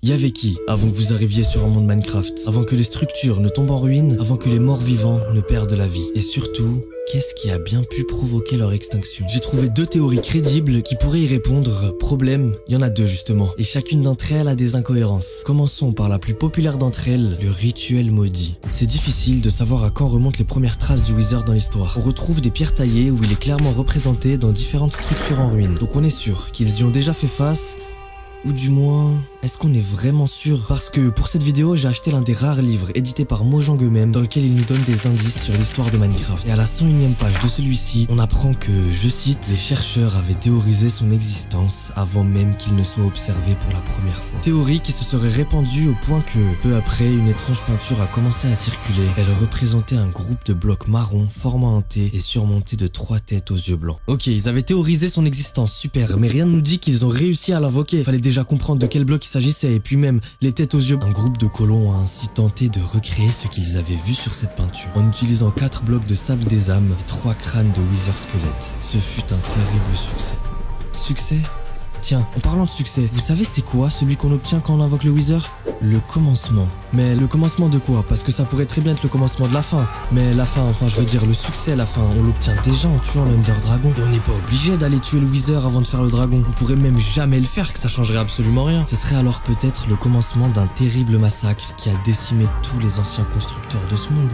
Y avait qui avant que vous arriviez sur un monde Minecraft? Avant que les structures ne tombent en ruine? Avant que les morts vivants ne perdent la vie? Et surtout, qu'est-ce qui a bien pu provoquer leur extinction? J'ai trouvé 2 théories crédibles qui pourraient y répondre. Problème, il y en a 2 justement. Et chacune d'entre elles a des incohérences. Commençons par la plus populaire d'entre elles, le rituel maudit. C'est difficile de savoir à quand remontent les premières traces du Wither dans l'histoire. On retrouve des pierres taillées où il est clairement représenté dans différentes structures en ruine. Donc on est sûr qu'ils y ont déjà fait face. Ou du moins, est-ce qu'on est vraiment sûr? Parce que pour cette vidéo, j'ai acheté l'un des rares livres édités par Mojang eux-mêmes dans lequel ils nous donnent des indices sur l'histoire de Minecraft. Et à la 101e page de celui-ci, on apprend que, je cite, les chercheurs avaient théorisé son existence avant même qu'il ne soit observé pour la première fois. Théorie qui se serait répandue au point que, peu après, une étrange peinture a commencé à circuler. Elle représentait un groupe de blocs marrons formant un T et surmonté de 3 têtes aux yeux blancs. Ok, ils avaient théorisé son existence, super, mais rien ne nous dit qu'ils ont réussi à l'invoquer. Fallait déjà comprendre de quel bloc il s'agissait et puis même les têtes aux yeux. Un groupe de colons a ainsi tenté de recréer ce qu'ils avaient vu sur cette peinture en utilisant 4 blocs de sable des âmes et 3 crânes de Wither squelettes. Ce fut un terrible succès. Succès? Tiens, en parlant de succès, vous savez c'est quoi celui qu'on obtient quand on invoque le Wither? Le commencement. Mais le commencement de quoi? Parce que ça pourrait très bien être le commencement de la fin. Mais la fin, enfin je veux dire le succès à la fin, on l'obtient déjà en tuant l'Under Dragon. Et on n'est pas obligé d'aller tuer le Wither avant de faire le dragon. On pourrait même jamais le faire, que ça changerait absolument rien. Ce serait alors peut-être le commencement d'un terrible massacre qui a décimé tous les anciens constructeurs de ce monde.